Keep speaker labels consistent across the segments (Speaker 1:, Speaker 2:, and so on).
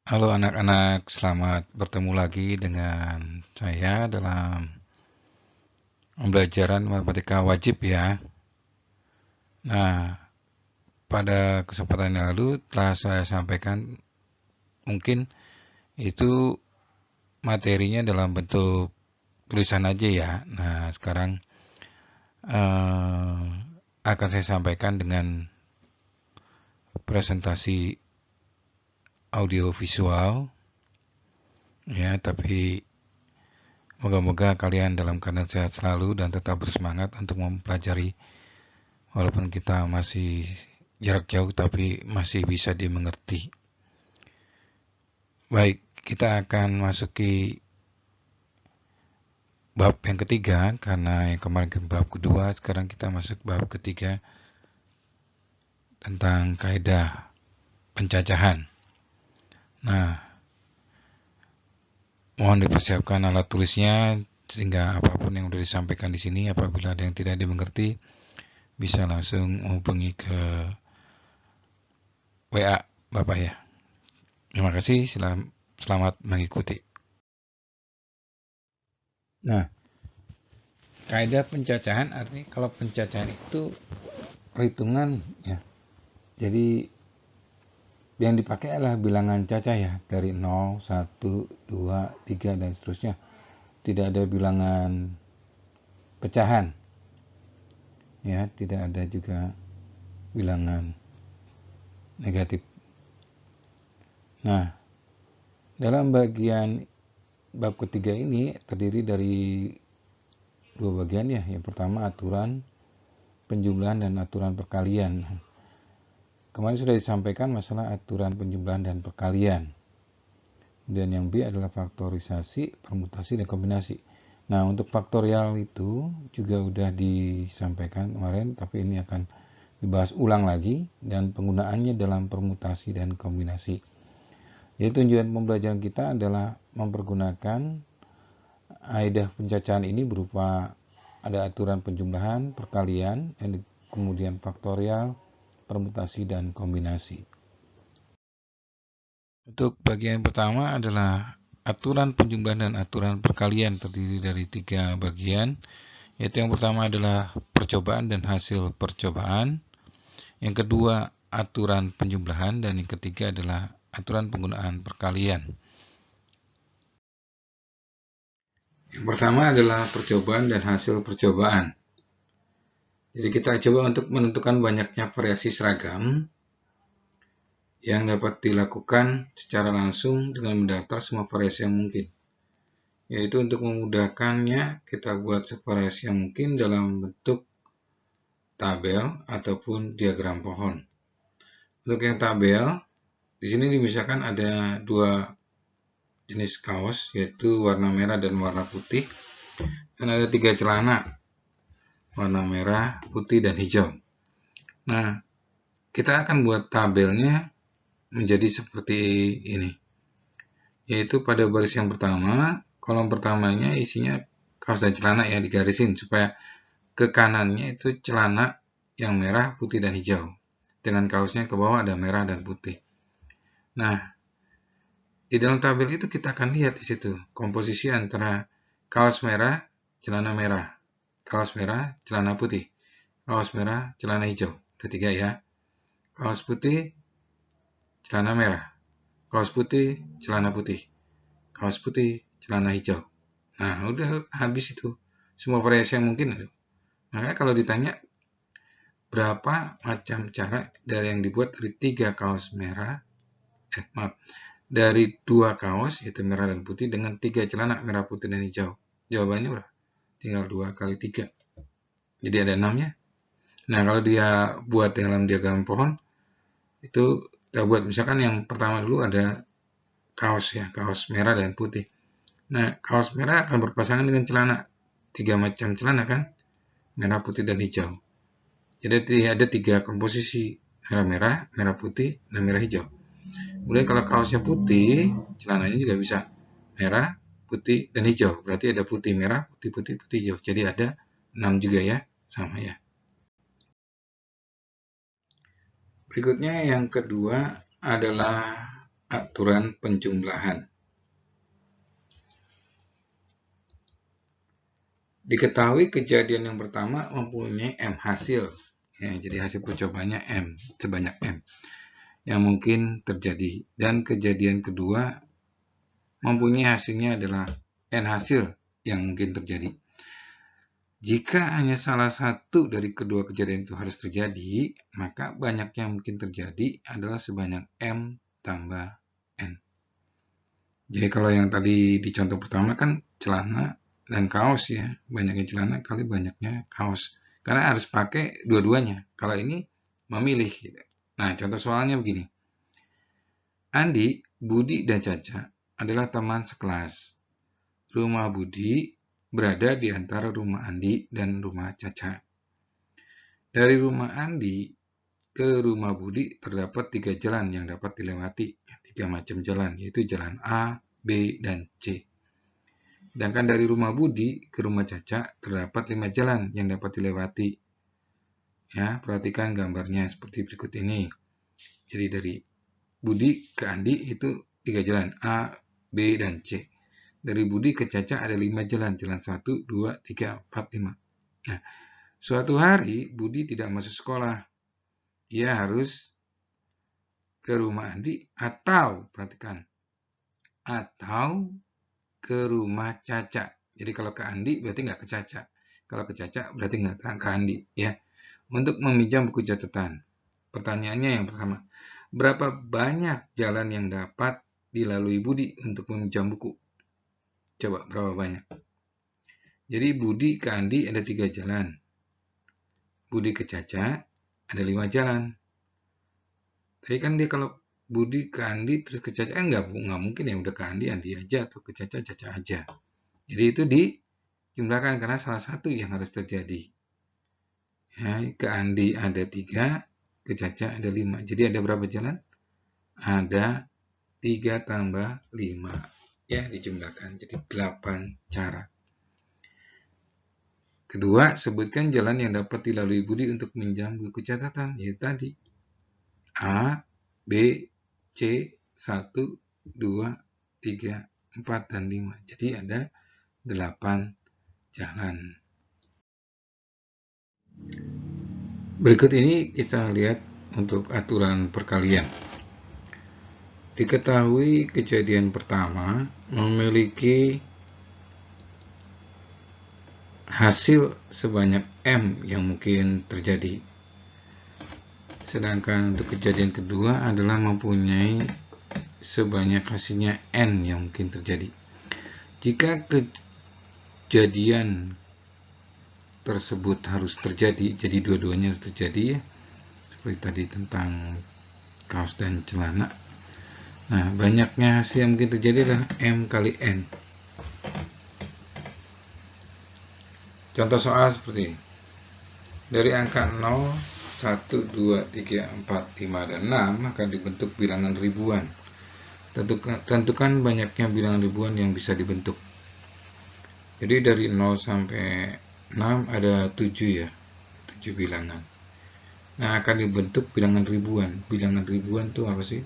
Speaker 1: Halo anak-anak, selamat bertemu lagi dengan saya dalam pembelajaran matematika wajib ya. Nah, pada kesempatan yang lalu telah saya sampaikan mungkin itu materinya dalam bentuk tulisan aja ya. Nah, sekarang eh, akan saya sampaikan dengan presentasi audio visual ya, tapi moga-moga kalian dalam keadaan sehat selalu dan tetap bersemangat untuk mempelajari. Walaupun kita masih jarak jauh tapi masih bisa dimengerti. Baik, kita akan masuki bab yang ketiga karena yang kemarin ke bab kedua, sekarang kita masuk bab ketiga tentang kaidah pencacahan. Nah, mohon dipersiapkan alat tulisnya sehingga apapun yang sudah disampaikan di sini apabila ada yang tidak dimengerti bisa langsung menghubungi ke WA Bapak ya. Terima kasih, selamat mengikuti. Nah, kaidah pencacahan artinya kalau pencacahan itu perhitungan ya. Jadi yang dipakai adalah bilangan cacah ya, dari 0, 1, 2, 3 dan seterusnya. Tidak ada bilangan pecahan. Ya, tidak ada juga bilangan negatif. Nah, dalam bagian bab ketiga ini terdiri dari dua bagian ya. Yang pertama aturan penjumlahan dan aturan perkalian. Kemarin sudah disampaikan masalah aturan penjumlahan dan perkalian. Dan yang B adalah faktorisasi, permutasi, dan kombinasi. Nah, untuk faktorial itu juga sudah disampaikan kemarin, tapi ini akan dibahas ulang lagi, dan penggunaannya dalam permutasi dan kombinasi. Jadi tujuan pembelajaran kita adalah mempergunakan kaidah pencacahan ini berupa ada aturan penjumlahan, perkalian, dan kemudian faktorial, permutasi, dan kombinasi. Untuk bagian pertama adalah aturan penjumlahan dan aturan perkalian terdiri dari 3 bagian, yaitu yang pertama adalah percobaan dan hasil percobaan, yang kedua aturan penjumlahan, dan yang ketiga adalah aturan penggunaan perkalian. Yang pertama adalah percobaan dan hasil percobaan. Jadi kita coba untuk menentukan banyaknya variasi seragam yang dapat dilakukan secara langsung dengan mendaftar semua variasi yang mungkin. Yaitu untuk memudahkannya kita buat variasi yang mungkin dalam bentuk tabel ataupun diagram pohon. Untuk yang tabel, di sini misalkan ada dua jenis kaos, yaitu warna merah dan warna putih, dan ada 3 celana, warna merah, putih, dan hijau. Nah, kita akan buat tabelnya menjadi seperti ini, yaitu pada baris yang pertama, kolom pertamanya isinya kaos dan celana ya, digarisin supaya ke kanannya itu celana yang merah, putih, dan hijau, dengan kaosnya ke bawah ada merah dan putih. Nah, di dalam tabel itu kita akan lihat di situ komposisi antara kaos merah, celana merah, kaos merah, celana putih, kaos merah, celana hijau. Ada 3 ya. Kaos putih, celana merah, kaos putih, celana putih, kaos putih, celana hijau. Nah, udah habis itu. Semua variasi yang mungkin ada. Makanya kalau ditanya berapa macam cara dari yang dibuat dari 3 kaos merah, dari 2 kaos yaitu merah dan putih dengan 3 celana merah, putih, dan hijau. Jawabannya berapa? Tinggal 2 kali 3. Jadi ada 6 ya. Nah, kalau dia buat dalam diagram pohon, itu kita buat misalkan yang pertama dulu ada kaos ya, kaos merah dan putih. Nah, kaos merah akan berpasangan dengan celana. 3 macam celana kan? Merah, putih, dan hijau. Jadi ada 3 komposisi. Merah-merah, merah putih, dan merah hijau. Kemudian kalau kaosnya putih, celananya juga bisa merah, putih, dan hijau. Berarti ada putih merah, putih putih, putih hijau. Jadi ada 6 juga ya, sama ya. Berikutnya yang kedua adalah aturan penjumlahan. Diketahui kejadian yang pertama mempunyai M hasil. Ya, jadi hasil percobaannya M, sebanyak M yang mungkin terjadi. Dan kejadian kedua mempunyai hasilnya adalah N hasil yang mungkin terjadi. Jika hanya salah satu dari kedua kejadian itu harus terjadi, maka banyak yang mungkin terjadi adalah sebanyak M tambah N. Jadi kalau yang tadi di contoh pertama kan celana dan kaos ya, banyaknya celana kali banyaknya kaos. Karena harus pakai dua-duanya. Kalau ini memilih. Nah, contoh soalnya begini. Andi, Budi, dan Caca adalah teman sekelas. Rumah Budi berada di antara rumah Andi dan rumah Caca. Dari rumah Andi ke rumah Budi terdapat 3 jalan yang dapat dilewati. 3 macam jalan, yaitu jalan A, B, dan C. Sedangkan dari rumah Budi ke rumah Caca terdapat 5 jalan yang dapat dilewati. Ya, perhatikan gambarnya seperti berikut ini. Jadi dari Budi ke Andi itu 3 jalan, A, B, dan C. Dari Budi ke Caca ada 5 jalan, jalan 1, 2, 3, 4, 5. Nah, suatu hari Budi tidak masuk sekolah. Ia harus ke rumah Andi atau, perhatikan, atau ke rumah Caca. Jadi kalau ke Andi berarti nggak ke Caca. Kalau ke Caca berarti nggak ke Andi. Ya. Untuk meminjam buku catatan. Pertanyaannya yang pertama, berapa banyak jalan yang dapat dilalui Budi untuk meminjam buku? Coba, berapa banyak? Jadi Budi ke Andi ada 3 jalan. Budi ke Caca ada 5 jalan. Tapi kan dia kalau Budi ke Andi terus ke Caca, nggak mungkin ya udah ke Andi aja atau ke Caca aja. Jadi itu dijumlahkan karena salah satu yang harus terjadi. Ya, ke Andi ada 3, ke Caca ada 5. Jadi ada berapa jalan? Ada 3 tambah 5. Ya, dijumlahkan. Jadi 8 cara. Kedua, sebutkan jalan yang dapat dilalui Budi untuk meminjam buku catatan. Yaitu tadi. A, B, C, 1, 2, 3, 4, dan 5. Jadi ada 8 jalan. Berikut ini kita lihat untuk aturan perkalian. Diketahui kejadian pertama memiliki hasil sebanyak M yang mungkin terjadi. Sedangkan untuk kejadian kedua adalah mempunyai sebanyak hasilnya N yang mungkin terjadi. Jika kejadian tersebut harus terjadi, jadi dua-duanya harus terjadi ya. Seperti tadi tentang kaos dan celana. Nah, banyaknya hasil yang mungkin terjadi adalah M kali N. Contoh soal seperti ini. Dari angka 0, 1, 2, 3, 4, 5, dan 6 akan dibentuk bilangan ribuan. Tentukan banyaknya bilangan ribuan yang bisa dibentuk. Jadi dari 0 sampai 6 ada 7 ya. 7 bilangan. Nah, akan dibentuk bilangan ribuan. Bilangan ribuan itu apa sih?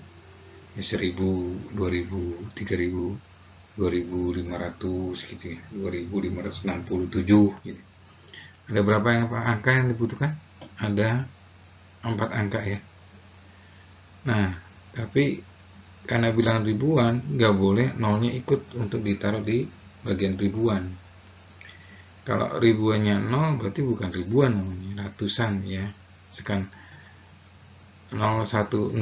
Speaker 1: 1000, 2000, 3000, 2500 gitu ya, 2567 gitu. Ada berapa angka yang dibutuhkan? Ada 4 angka ya. Nah, tapi karena bilangan ribuan, nggak boleh nolnya ikut untuk ditaruh di bagian ribuan. Kalau ribuannya 0 berarti bukan ribuan namanya, ratusan ya. Sekarang 0100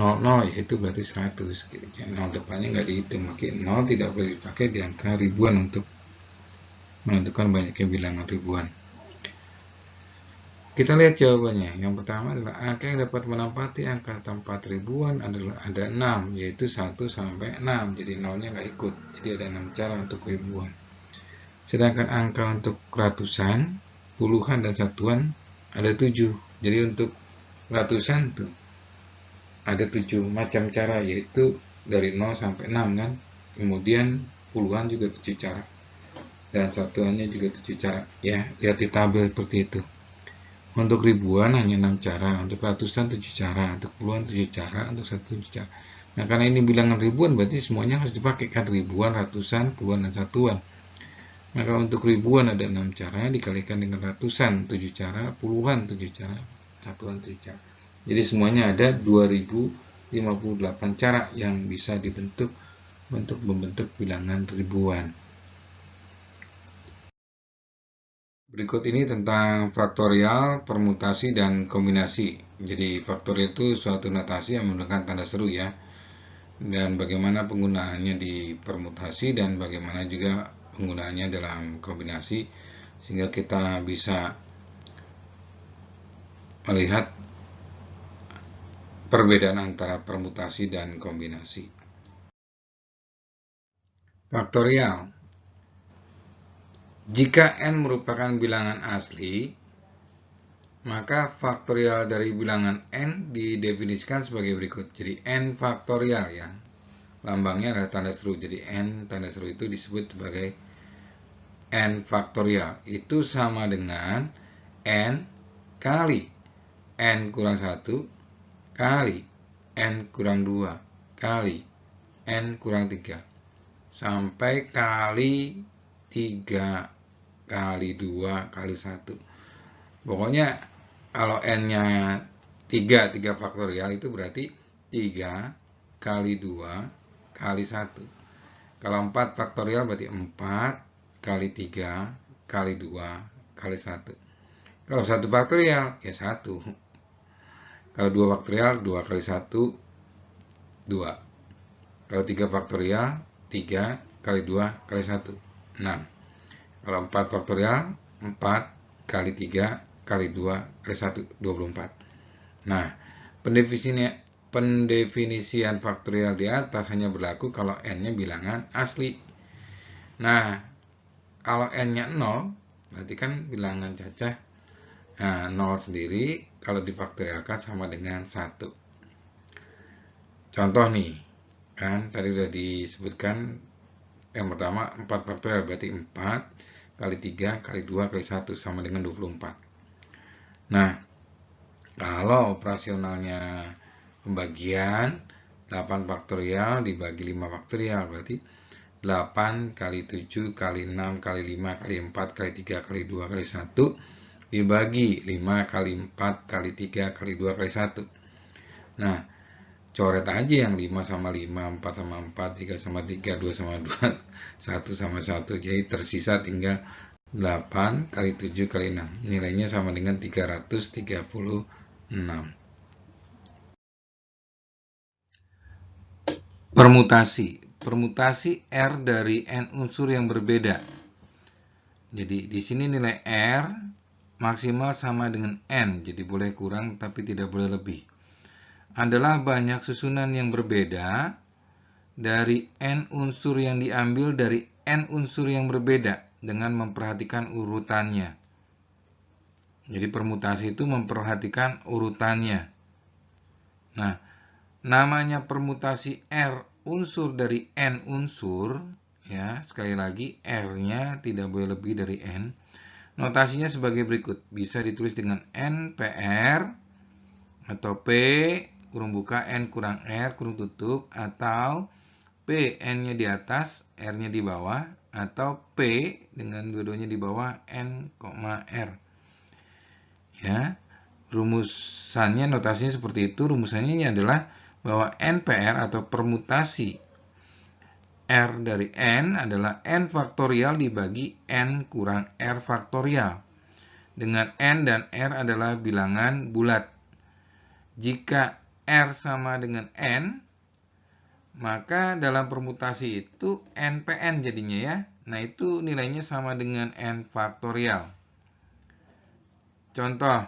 Speaker 1: yaitu berarti 100 gitu. 0 depannya nggak dihitung, makanya 0 tidak boleh dipakai di angka ribuan untuk menentukan banyaknya bilangan ribuan. Kita lihat jawabannya. Yang pertama adalah angka yang dapat menempati angka tempat ribuan adalah ada 6, yaitu 1 sampai 6. Jadi 0-nya nggak ikut. Jadi ada 6 cara untuk ribuan. Sedangkan angka untuk ratusan, puluhan, dan satuan ada 7. Jadi untuk ratusan tuh ada 7 macam cara, yaitu dari 0 sampai 6 kan. Kemudian puluhan juga 7 cara. Dan satuannya juga 7 cara. Ya, lihat di tabel seperti itu. Untuk ribuan hanya 6 cara, untuk ratusan 7 cara, untuk puluhan 7 cara, untuk 1 7 cara. Nah, karena ini bilangan ribuan, berarti semuanya harus dipakai kan, ribuan, ratusan, puluhan, dan satuan. Maka untuk ribuan ada 6 cara, dikalikan dengan ratusan 7 cara, puluhan 7 cara, satuan 7 cara. Jadi semuanya ada 2058 cara yang bisa dibentuk untuk membentuk bilangan ribuan. Berikut ini tentang faktorial, permutasi, dan kombinasi. Jadi faktorial itu suatu notasi yang menggunakan tanda seru ya. Dan bagaimana penggunaannya di permutasi dan bagaimana juga penggunaannya dalam kombinasi, sehingga kita bisa melihat perbedaan antara permutasi dan kombinasi. Faktorial. Jika n merupakan bilangan asli, maka faktorial dari bilangan n didefinisikan sebagai berikut. Jadi n faktorial ya, lambangnya adalah tanda seru. Jadi n tanda seru itu disebut sebagai n faktorial. Itu sama dengan n kali n kurang 1 kali n kurang 2 kali n kurang 3 sampai kali 3 kali 2 kali 1. Pokoknya kalau n-nya 3 faktorial itu berarti 3 kali 2 kali 1. Kalau 4 faktorial berarti 4 kali 3 kali 2 kali 1. Kalau 1 faktorial ya 1. Kalau 2 faktorial 2 kali 1 2. Kalau 3 faktorial 3 kali 2 kali 1 6. Kalau 4 faktorial 4 kali 3 kali 2 kali 1 24. Nah, pendefinisian faktorial di atas hanya berlaku kalau n-nya bilangan asli. Nah, kalau n-nya 0 berarti kan bilangan cacah. Nah, 0 sendiri kalau difaktorialkan sama dengan 1. Contoh nih, kan tadi sudah disebutkan yang pertama 4 faktorial berarti 4 kali 3 kali 2 kali 1 sama dengan 24. Nah, kalau operasionalnya pembagian 8 faktorial dibagi 5 faktorial berarti 8 kali 7 kali 6 kali 5 kali 4 kali 3 kali 2 kali 1 dibagi 5 kali 4 kali 3 kali 2 kali 1. Nah, coret aja yang 5 sama 5, 4 sama 4, 3 sama 3, 2 sama 2, 1 sama 1. Jadi tersisa tinggal 8 kali 7 kali 6. Nilainya sama dengan 336. Permutasi. Permutasi R dari n unsur yang berbeda. Jadi di sini nilai R maksimal sama dengan n. Jadi boleh kurang tapi tidak boleh lebih. Adalah banyak susunan yang berbeda dari n unsur yang diambil dari n unsur yang berbeda dengan memperhatikan urutannya. Jadi permutasi itu memperhatikan urutannya. Nah, namanya permutasi R unsur dari n unsur, ya, sekali lagi R-nya tidak boleh lebih dari n. Notasinya sebagai berikut. Bisa ditulis dengan n PR atau P kurung buka n kurang R kurung tutup, atau P n-nya di atas, R-nya di bawah, atau P dengan dua-duanya di bawah n, R. Ya, rumusannya, notasinya seperti itu. Rumusannya ini adalah bahwa NPR atau permutasi R dari N adalah N faktorial dibagi N kurang R faktorial. Dengan N dan R adalah bilangan bulat. Jika R sama dengan N, maka dalam permutasi itu NPN jadinya ya. Nah, itu nilainya sama dengan N faktorial. Contoh,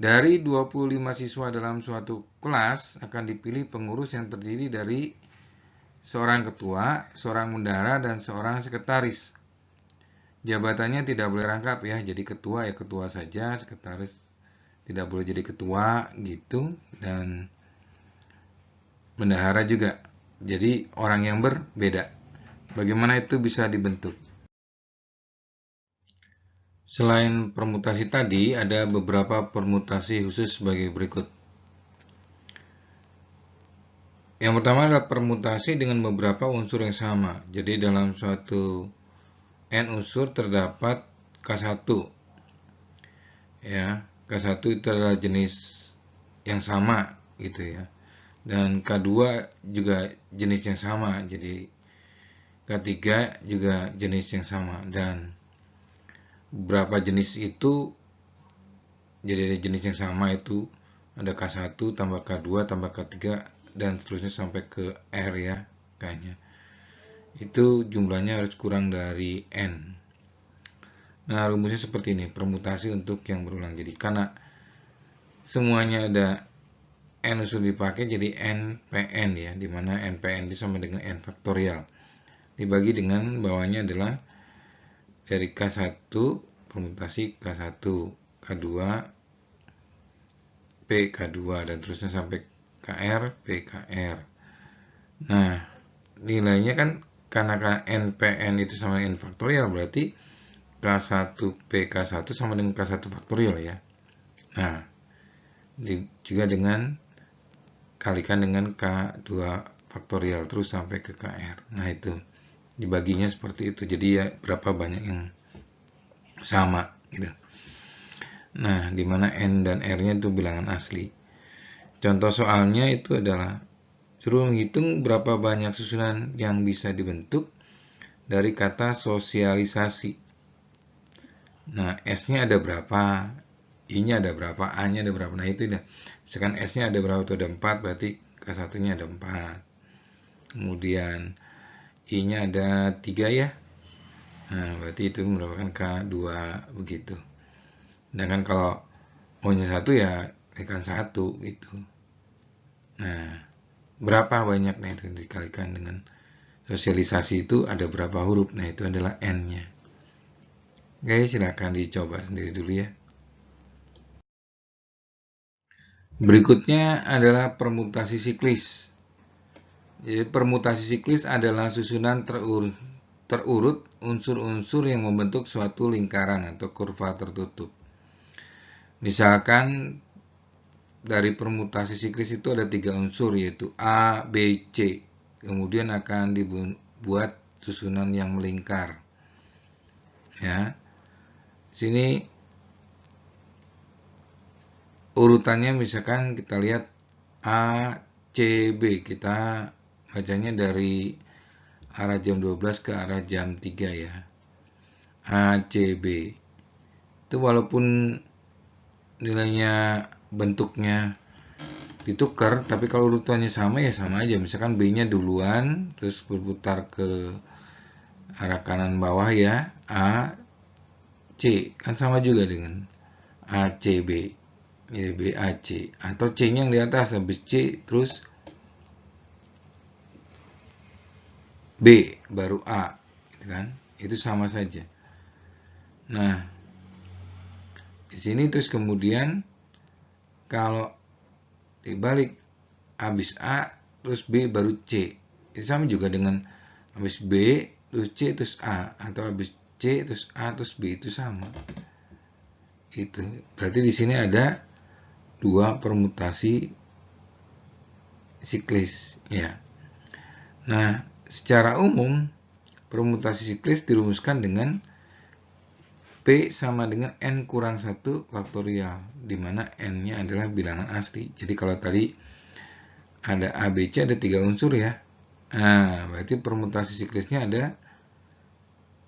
Speaker 1: dari 25 siswa dalam suatu kelas akan dipilih pengurus yang terdiri dari seorang ketua, seorang bendahara, dan seorang sekretaris. Jabatannya tidak boleh rangkap ya, jadi ketua ya ketua saja, sekretaris tidak boleh jadi ketua gitu, dan bendahara juga. Jadi orang yang berbeda. Bagaimana itu bisa dibentuk? Selain permutasi tadi, ada beberapa permutasi khusus sebagai berikut. Yang pertama adalah permutasi dengan beberapa unsur yang sama. Jadi dalam suatu N unsur terdapat K1. Ya, K1 itu adalah jenis yang sama gitu ya. Dan K2 juga jenis yang sama. Jadi K3 juga jenis yang sama. Dan beberapa jenis itu jadi ada jenis yang sama, itu ada K1 tambah K2 tambah K3 dan seterusnya sampai ke R ya kayaknya. Itu jumlahnya harus kurang dari N. Nah, rumusnya seperti ini, permutasi untuk yang berulang. Jadi karena semuanya ada N unsur dipakai, jadi NPN ya, dimana NPN itu sama dengan N faktorial. Dibagi dengan bawahnya adalah dari K1, permutasi K1, K2, PK2, dan terusnya sampai KR, PKR. Nah, nilainya kan karena NPN itu sama N faktorial, berarti K1 PK1 sama dengan K1 faktorial ya. Nah, juga dengan kalikan dengan K2 faktorial terus sampai ke KR. Nah, itu dibaginya seperti itu. Jadi ya berapa banyak yang sama gitu. Nah, dimana N dan R-nya itu bilangan asli. Contoh soalnya itu adalah suruh menghitung berapa banyak susunan yang bisa dibentuk dari kata sosialisasi. Nah, S-nya ada berapa, I-nya ada berapa, A-nya ada berapa. Nah, itu dah. Misalkan S-nya ada berapa, itu ada 4, berarti K1-nya ada 4. Kemudian I-nya ada 3 ya. Nah, berarti itu merupakan K2 begitu. Sedangkan kalau O-nya 1 ya kalikan 1 gitu. Nah, berapa banyaknya itu dikalikan dengan sosialisasi itu ada berapa huruf. Nah, itu adalah N-nya. Oke, silakan dicoba sendiri dulu ya. Berikutnya adalah permutasi siklis. Jadi, permutasi siklis adalah susunan terurut unsur-unsur yang membentuk suatu lingkaran atau kurva tertutup. Misalkan dari permutasi siklis itu ada 3 unsur, yaitu A, B, C. Kemudian akan dibuat susunan yang melingkar. Ya. Sini urutannya misalkan kita lihat A, C, B. Kita bacanya dari arah jam 12 ke arah jam 3 ya. A, C, B. Itu walaupun nilainya bentuknya ditukar, tapi kalau urutannya sama ya sama aja. Misalkan B-nya duluan, terus berputar ke arah kanan bawah ya, A, C. Kan sama juga dengan A, C, B. Ya, B, A, C. Atau C-nya yang di atas, habis C, terus B, baru A. Gitu kan? Itu sama saja. Nah, di sini terus kemudian kalau dibalik habis A terus B baru C, itu sama juga dengan habis B terus C terus A, atau habis C terus A terus B, itu sama. Itu berarti di sini ada 2 permutasi siklis ya. Nah, secara umum permutasi siklis dirumuskan dengan P sama dengan N kurang 1 faktorial, di mana N-nya adalah bilangan asli. Jadi kalau tadi ada A, B, C, ada 3 unsur ya. Nah, berarti permutasi siklisnya ada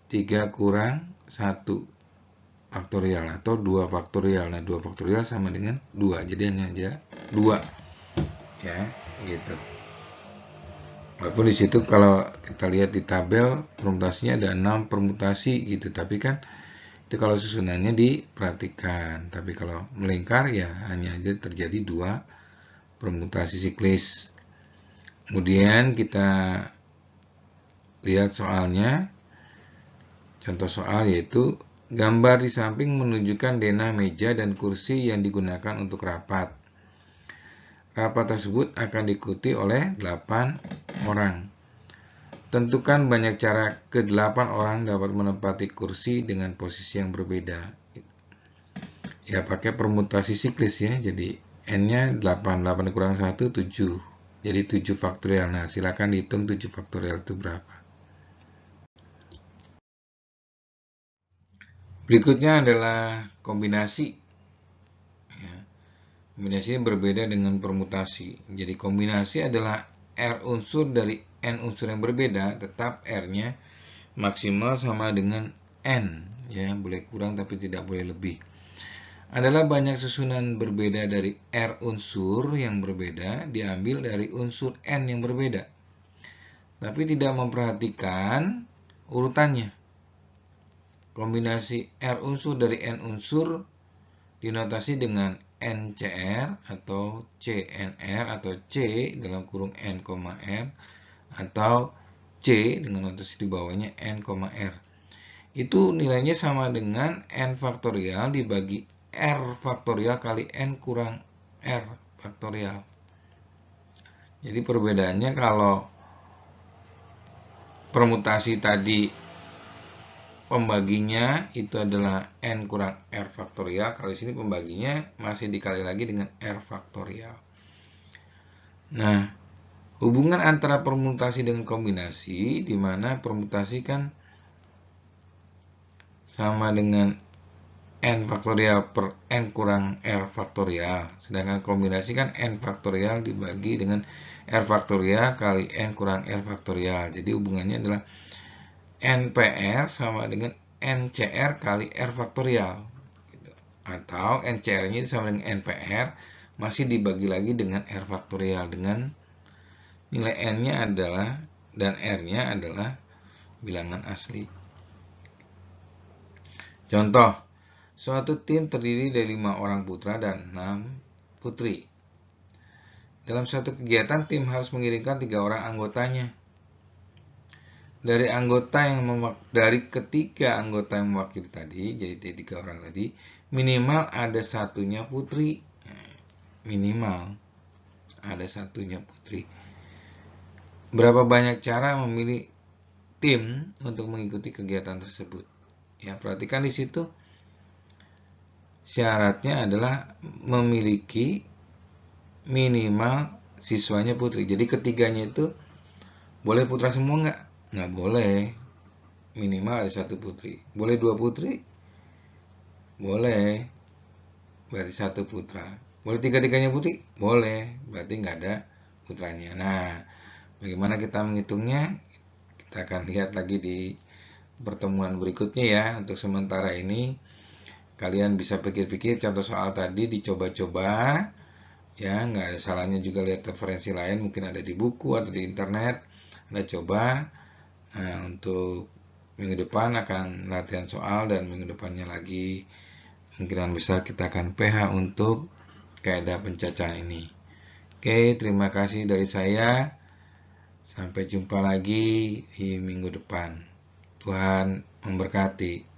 Speaker 1: 3 kurang 1 faktorial atau 2 faktorial. Nah, 2 faktorial sama dengan 2. Jadi hanya aja 2. Ya, gitu. Walaupun di situ kalau kita lihat di tabel permutasinya ada 6 permutasi gitu, tapi kan itu kalau susunannya diperhatikan. Tapi kalau melingkar ya hanya aja terjadi 2 permutasi siklis. Kemudian kita lihat soalnya. Contoh soal yaitu gambar di samping menunjukkan denah meja dan kursi yang digunakan untuk rapat. Rapat tersebut akan diikuti oleh 8 orang. Tentukan banyak cara ke-8 orang dapat menempati kursi dengan posisi yang berbeda. Ya, pakai permutasi siklis ya. Jadi N-nya 8, 8 kurang 1, 7. Jadi 7 faktorial. Nah, silakan dihitung 7 faktorial itu berapa. Berikutnya adalah kombinasi. Ya, kombinasi berbeda dengan permutasi. Jadi kombinasi adalah R unsur dari N unsur yang berbeda, tetap R-nya maksimal sama dengan N. Ya, boleh kurang tapi tidak boleh lebih. Adalah banyak susunan berbeda dari R unsur yang berbeda diambil dari unsur N yang berbeda, tapi tidak memperhatikan urutannya. Kombinasi R unsur dari N unsur dinotasi dengan NCR atau CNR atau C dalam kurung N, R atau C dengan notasi di bawahnya N, R. Itu nilainya sama dengan N faktorial dibagi R faktorial kali N kurang R faktorial. Jadi perbedaannya kalau permutasi tadi pembaginya itu adalah N kurang R faktorial, kalau di sini pembaginya masih dikali lagi dengan R faktorial. Nah, hubungan antara permutasi dengan kombinasi, di mana permutasi kan sama dengan N faktorial per N kurang R faktorial. Sedangkan kombinasi kan N faktorial dibagi dengan R faktorial kali N kurang R faktorial. Jadi hubungannya adalah NPR sama dengan NCR kali R faktorial. Atau NCR-nya sama dengan NPR masih dibagi lagi dengan R faktorial. Dengan nilai N-nya adalah dan R-nya adalah bilangan asli. Contoh. Suatu tim terdiri dari 5 orang putra dan 6 putri. Dalam suatu kegiatan, tim harus mengirimkan 3 orang anggotanya. Dari ketiga anggota yang mewakili tadi, jadi 3 orang tadi, minimal ada satunya putri. Minimal ada satunya putri. Berapa banyak cara memilih tim untuk mengikuti kegiatan tersebut? Ya, perhatikan di situ. Syaratnya adalah memiliki minimal siswanya putri. Jadi ketiganya itu boleh putra semua nggak? Nggak boleh. Minimal ada 1 putri. Boleh 2 putri? Boleh. Berarti 1 putra. Boleh 3-tiganya putri? Boleh. Berarti nggak ada putranya. Nah, bagaimana kita menghitungnya? Kita akan lihat lagi di pertemuan berikutnya ya. Untuk sementara ini kalian bisa pikir-pikir contoh soal tadi, dicoba-coba ya, nggak ada salahnya juga lihat referensi lain, mungkin ada di buku atau di internet, Anda coba. Nah, untuk minggu depan akan latihan soal dan minggu depannya lagi kemungkinan besar kita akan PH untuk kaidah pencacahan ini. Oke, terima kasih dari saya, sampai jumpa lagi di minggu depan. Tuhan memberkati.